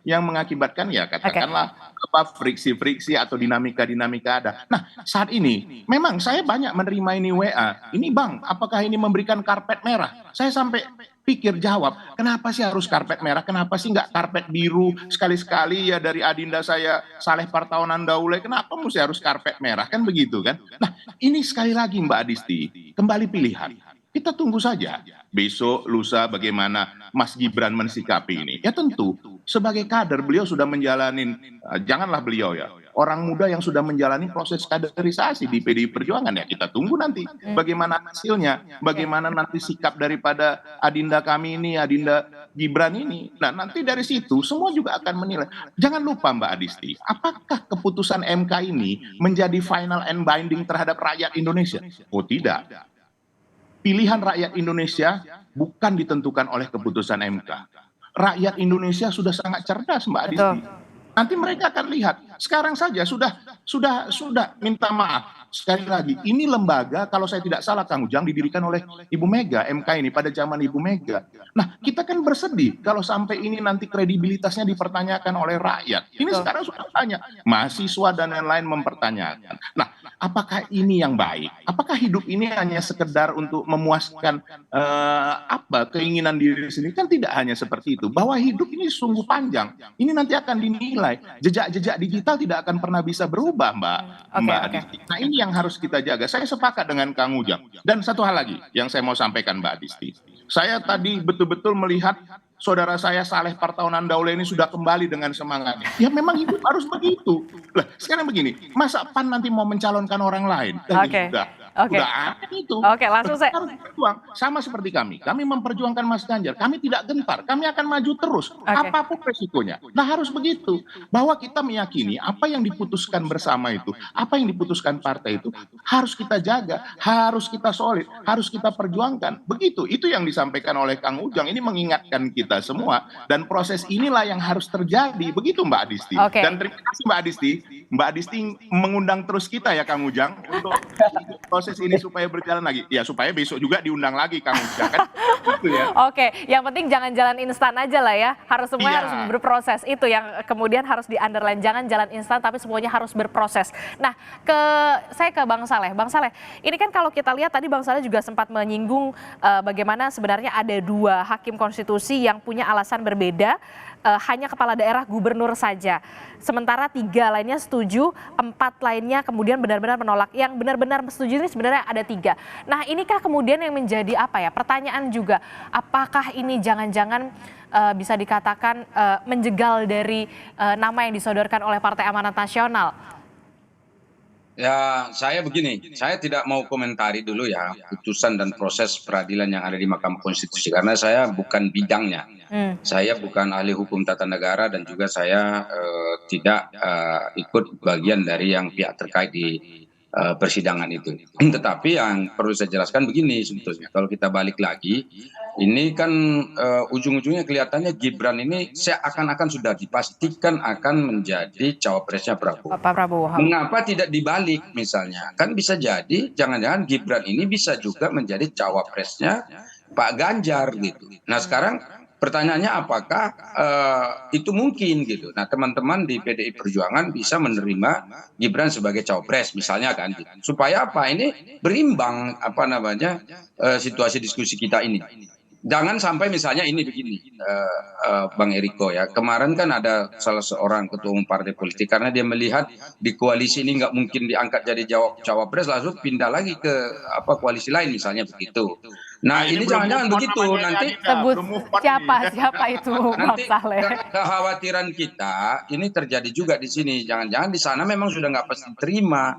yang mengakibatkan ya katakanlah friksi-friksi atau dinamika-dinamika ada. Nah, saat ini memang saya banyak menerima ini WA. Ini Bang, apakah ini memberikan karpet merah? Saya sampai pikir jawab, kenapa sih harus karpet merah? Kenapa sih nggak karpet biru? Sekali-sekali ya dari adinda saya Saleh Partaunan Daule, kenapa mesti harus karpet merah? Kan begitu kan? Nah, ini sekali lagi Mbak Adisti, kembali pilihan. Kita tunggu saja besok, lusa bagaimana Mas Gibran mensikapi ini. Ya tentu, sebagai kader beliau sudah menjalani, janganlah beliau ya, orang muda yang sudah menjalani proses kaderisasi di PDI Perjuangan ya, kita tunggu nanti bagaimana hasilnya, bagaimana nanti sikap daripada adinda kami ini, adinda Gibran ini. Nah, nanti dari situ semua juga akan menilai. Jangan lupa Mbak Adisti, apakah keputusan MK ini menjadi final and binding terhadap rakyat Indonesia? Oh tidak. Pilihan rakyat Indonesia bukan ditentukan oleh keputusan MK. Rakyat Indonesia sudah sangat cerdas Mbak Adisti. Nanti mereka akan lihat. Sekarang saja sudah minta maaf. Sekali lagi, ini lembaga kalau saya tidak salah Kang Ujang didirikan oleh Ibu Mega, MK ini pada zaman Ibu Mega. Nah, kita kan bersedih kalau sampai ini nanti kredibilitasnya dipertanyakan oleh rakyat. Ini sekarang sudah banyak mahasiswa dan lain-lain mempertanyakan. Nah, apakah ini yang baik? Apakah hidup ini hanya sekedar untuk memuaskan keinginan diri sendiri? Kan tidak hanya seperti itu. Bahwa hidup ini sungguh panjang. Ini nanti akan dinilai. Jejak-jejak digital tidak akan pernah bisa berubah, Mbak Adisti. Nah, ini yang harus kita jaga. Saya sepakat dengan Kang Ujang. Dan satu hal lagi yang saya mau sampaikan, Mbak Adisti. Saya tadi betul-betul melihat saudara saya Saleh Partaunan Daule ini sudah kembali dengan semangatnya. Ya memang hidup harus begitu. Lah, sekarang begini, masa PAN nanti mau mencalonkan orang lain? Udah ada itu. Langsung saya harus berjuang. Sama seperti kami. Kami memperjuangkan Mas Ganjar. Kami tidak gentar. Kami akan maju terus. Apapun resikonya. Nah, harus begitu. Bahwa kita meyakini apa yang diputuskan bersama itu, apa yang diputuskan partai itu, harus kita jaga, harus kita solid, harus kita perjuangkan. Begitu. Itu yang disampaikan oleh Kang Ujang. Ini mengingatkan kita semua. Dan proses inilah yang harus terjadi. Begitu Mbak Adisti. Dan terima kasih Mbak Adisti. Mbak Adisti mengundang terus kita ya Kang Ujang untuk proses ini supaya berjalan lagi. Ya supaya besok juga diundang lagi Kang Ujang kan. Gitu ya. Yang penting jangan jalan instan aja lah ya. Harus semuanya harus berproses. Itu yang kemudian harus di-underline. Jangan jalan instan tapi semuanya harus berproses. Nah, saya ke Bang Saleh. Bang Saleh, ini kan kalau kita lihat tadi Bang Saleh juga sempat menyinggung bagaimana sebenarnya ada 2 hakim konstitusi yang punya alasan berbeda, hanya kepala daerah gubernur saja. Sementara 3 lainnya setuju, 4 lainnya kemudian benar-benar menolak. Yang benar-benar setuju ini sebenarnya ada 3. Nah, inikah kemudian yang menjadi pertanyaan juga, apakah ini jangan-jangan bisa dikatakan menjegal dari nama yang disodorkan oleh Partai Amanat Nasional? Ya, saya begini, saya tidak mau komentari dulu ya putusan dan proses peradilan yang ada di Mahkamah Konstitusi karena saya bukan bidangnya. Saya bukan ahli hukum tata negara dan juga saya tidak ikut bagian dari yang pihak terkait di persidangan itu. Tetapi yang perlu saya jelaskan begini sebetulnya, kalau kita balik lagi, ini kan ujung-ujungnya kelihatannya Gibran ini seakan-akan sudah dipastikan akan menjadi cawapresnya Prabowo. Mengapa tidak dibalik misalnya? Kan bisa jadi jangan-jangan Gibran ini bisa juga menjadi cawapresnya Pak Ganjar gitu. Nah sekarang pertanyaannya apakah itu mungkin gitu. Nah teman-teman di PDI Perjuangan bisa menerima Gibran sebagai cawapres misalnya kan gitu. Supaya apa ini berimbang situasi diskusi kita ini. Jangan sampai misalnya ini begini Bang Eriko ya, kemarin kan ada salah seorang ketua umum partai politik karena dia melihat di koalisi ini nggak mungkin diangkat jadi cawapres langsung pindah lagi ke koalisi lain misalnya begitu. Nah ini jangan-jangan begitu nanti sebut siapa itu Bang Saleh. Kekhawatiran kita ini terjadi juga di sini, jangan-jangan di sana memang sudah nggak pasti terima.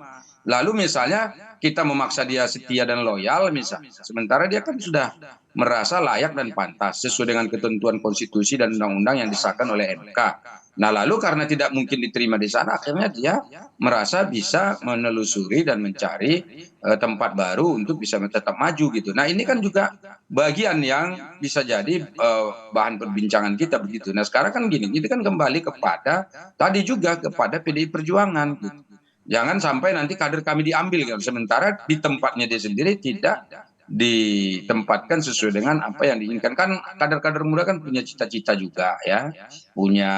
Lalu misalnya kita memaksa dia setia dan loyal misalnya, sementara dia kan sudah merasa layak dan pantas sesuai dengan ketentuan konstitusi dan undang-undang yang disahkan oleh MK. Nah lalu karena tidak mungkin diterima di sana, akhirnya dia merasa bisa menelusuri dan mencari tempat baru untuk bisa tetap maju gitu. Nah ini kan juga bagian yang bisa jadi bahan perbincangan kita begitu. Nah sekarang kan gini, itu kan kembali kepada tadi juga kepada PDI Perjuangan. Gitu. Jangan sampai nanti kader kami diambil kan, sementara di tempatnya dia sendiri tidak ditempatkan sesuai dengan apa yang diinginkan. Kan kader-kader muda kan punya cita-cita juga ya, punya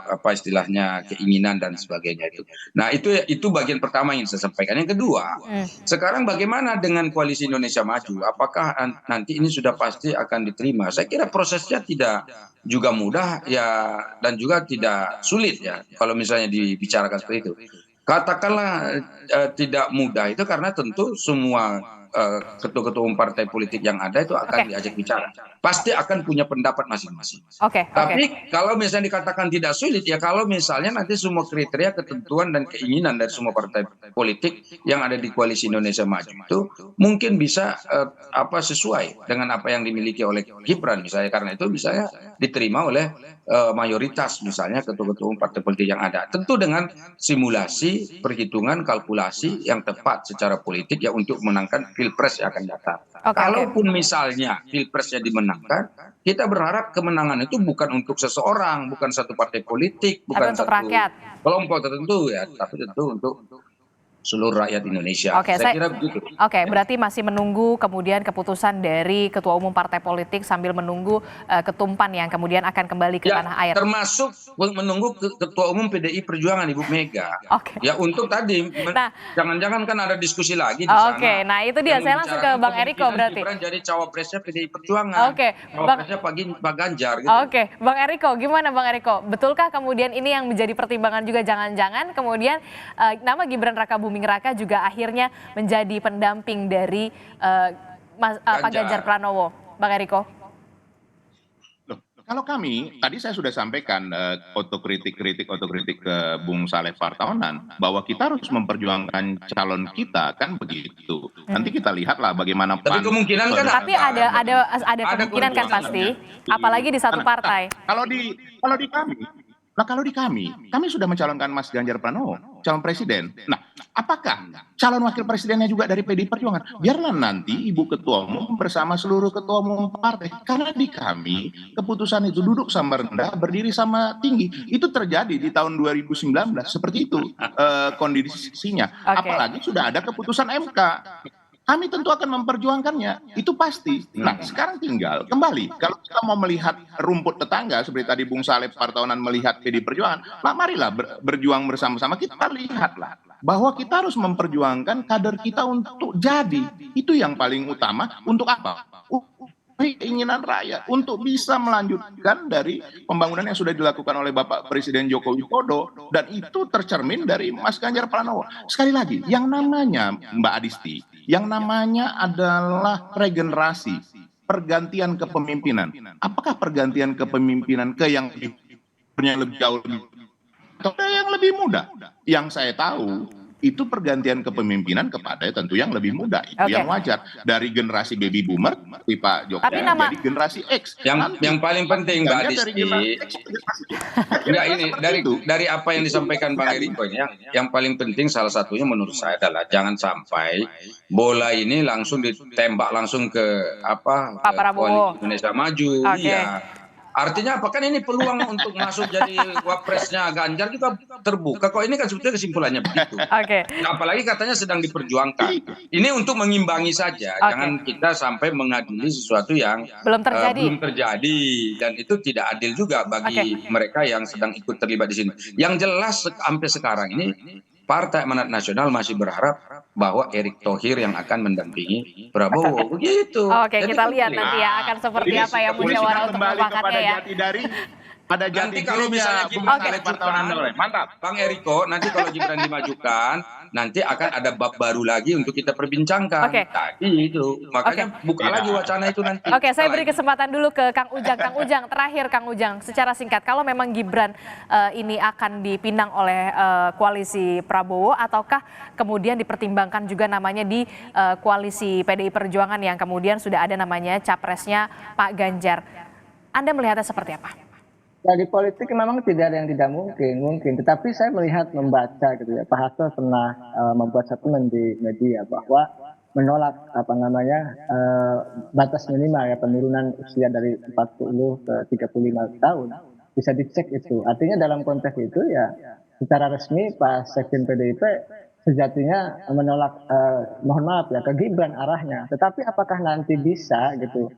apa istilahnya keinginan dan sebagainya itu. Nah itu bagian pertama yang saya sampaikan. Yang kedua, sekarang bagaimana dengan Koalisi Indonesia Maju? Apakah nanti ini sudah pasti akan diterima? Saya kira prosesnya tidak juga mudah ya, dan juga tidak sulit ya kalau misalnya dibicarakan seperti itu. Katakanlah tidak mudah itu karena tentu semua ketua-ketua umum partai politik yang ada itu akan diajak bicara. Pasti akan punya pendapat masing-masing. Tapi kalau misalnya dikatakan tidak sulit ya kalau misalnya nanti semua kriteria, ketentuan dan keinginan dari semua partai politik yang ada di Koalisi Indonesia Maju itu mungkin bisa sesuai dengan apa yang dimiliki oleh Gibran misalnya, karena itu misalnya diterima oleh mayoritas misalnya ketua-ketua umum partai politik yang ada. Tentu dengan simulasi, perhitungan, kalkulasi yang tepat secara politik ya untuk menangkan Pilpres yang akan datang. Kalaupun misalnya Pilpresnya dimenangkan, kita berharap kemenangan itu bukan untuk seseorang, bukan satu partai politik, bukan satu kelompok tertentu ya, tapi tentu untuk seluruh rakyat Indonesia. Saya kira begitu. Berarti masih menunggu kemudian keputusan dari Ketua Umum Partai Politik sambil menunggu ketumpan yang kemudian akan kembali ke tanah air. Termasuk menunggu Ketua Umum PDI Perjuangan Ibu Mega. Ya untuk tadi, jangan-jangan kan ada diskusi lagi di sana. Nah itu dia. Saya langsung ke Bang Eriko berarti. Gibran jadi cawapresnya PDI Perjuangan. Cawapresnya Pak Ganjar. Gitu. Bang Eriko, gimana Bang Eriko? Betulkah kemudian ini yang menjadi pertimbangan juga jangan-jangan kemudian nama Gibran Rakabuming Raka juga akhirnya menjadi pendamping dari Pak Ganjar Pranowo, Bang Eriko? Kalau kami, tadi saya sudah sampaikan otokritik ke Bung Saleh Partaunan bahwa kita harus memperjuangkan calon kita, kan begitu. Nanti kita lihatlah bagaimana. Tapi kemungkinan kan. Tapi ada kemungkinan kan pasti, apalagi di satu partai. Kalau di kami sudah mencalonkan Mas Ganjar Pranowo, calon presiden. Nah, apakah calon wakil presidennya juga dari PDI Perjuangan? Biarlah nanti Ibu Ketua Umum bersama seluruh ketua umum partai. Karena di kami, keputusan itu duduk sama rendah, berdiri sama tinggi. Itu terjadi di tahun 2019, seperti itu kondisinya. Apalagi sudah ada keputusan MK. Kami tentu akan memperjuangkannya, itu pasti. Nah, sekarang tinggal kembali. Kalau kita mau melihat rumput tetangga, seperti tadi Bung Saleh Partaunan melihat PDI Perjuangan, marilah berjuang bersama-sama. Kita lihatlah bahwa kita harus memperjuangkan kader kita untuk jadi. Itu yang paling utama. Untuk apa? Keinginan rakyat untuk bisa melanjutkan dari pembangunan yang sudah dilakukan oleh Bapak Presiden Joko Widodo, dan itu tercermin dari Mas Ganjar Pranowo. Sekali lagi, yang namanya Mbak Adisti, yang namanya adalah regenerasi, pergantian kepemimpinan. Apakah pergantian kepemimpinan ke yang lebih jauh atau yang lebih muda? Yang saya tahu itu pergantian kepemimpinan kepada tentu yang lebih muda, itu yang wajar, dari generasi baby boomer Pak Jokowi jadi generasi X. Yang paling penting Mbak Adisti, dari apa yang disampaikan Bang Eriko ini, yang paling penting salah satunya menurut saya adalah jangan sampai bola ini langsung ditembak langsung ke Pak Prabowo, Indonesia Maju. Iya. Artinya apa, kan ini peluang untuk masuk jadi wapresnya Ganjar juga terbuka kok. Ini kan sebetulnya kesimpulannya begitu. Apalagi katanya sedang diperjuangkan. Ini untuk mengimbangi saja. Jangan kita sampai mengadili sesuatu yang belum terjadi. Dan itu tidak adil juga bagi mereka yang sedang ikut terlibat di sini. Yang jelas sampai sekarang ini Partai Amanat Nasional masih berharap bahwa Erick Thohir yang akan mendampingi Prabowo. Begitu. Kita lihat nanti ya akan seperti apa yang musyawarah untuk mufakatnya ya. Nanti kalau misalnya Gibran mantap, Bang Eriko, nanti kalau Gibran dimajukan, nanti akan ada bab baru lagi untuk kita perbincangkan. Tadi itu, makanya buka lagi wacana itu nanti. Saya beri kesempatan dulu ke Kang Ujang. Kang Ujang, terakhir Kang Ujang, secara singkat, kalau memang Gibran ini akan dipinang oleh koalisi Prabowo, ataukah kemudian dipertimbangkan juga namanya di koalisi PDI Perjuangan yang kemudian sudah ada namanya capresnya Pak Ganjar. Anda melihatnya seperti apa? Ya, di politik memang tidak ada yang tidak mungkin. Tetapi saya membaca gitu ya, Pak Hasto pernah membuat statement di media bahwa menolak batas minimal ya penurunan usia dari 40 ke 35 tahun, bisa dicek itu. Artinya dalam konteks itu ya secara resmi Pak Sekjen PDIP sejatinya menolak, mohon maaf ya, ke Gibran arahnya. Tetapi apakah nanti bisa gitu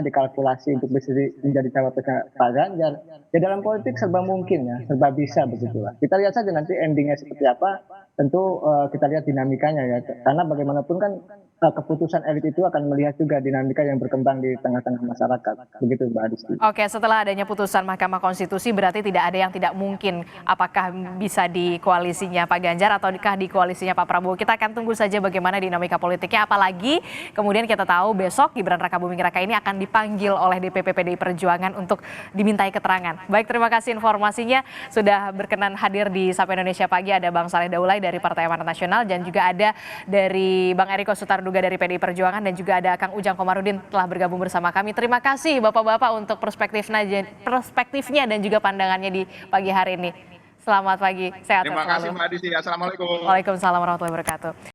dikalkulasi untuk bisa menjadi cawapresnya Pak Ganjar? Ya dalam politik serba mungkin ya, serba bisa begitulah. Kita lihat saja nanti endingnya seperti apa. Tentu kita lihat dinamikanya ya, karena bagaimanapun kan keputusan elit itu akan melihat juga dinamika yang berkembang di tengah-tengah masyarakat. Begitu Mbak Adisti. Oke, setelah adanya putusan Mahkamah Konstitusi berarti tidak ada yang tidak mungkin. Apakah bisa di koalisinya Pak Ganjar atau di koalisinya Pak Prabowo? Kita akan tunggu saja bagaimana dinamika politiknya. Apalagi kemudian kita tahu besok Gibran Rakabuming Raka ini akan dipanggil oleh DPP PDI Perjuangan untuk dimintai keterangan. Baik, terima kasih informasinya. Sudah berkenan hadir di Sapa Indonesia Pagi. Ada Bang Saleh Daulay dari Partai Amanat Nasional dan juga ada dari Bang Eriko Sutarduga dari PDI Perjuangan dan juga ada Kang Ujang Komarudin telah bergabung bersama kami. Terima kasih Bapak-bapak untuk perspektifnya dan juga pandangannya di pagi hari ini. Selamat pagi, sehat selalu. Terima kasih Mbak Adisti. Assalamualaikum. Waalaikumsalam warahmatullahi wabarakatuh.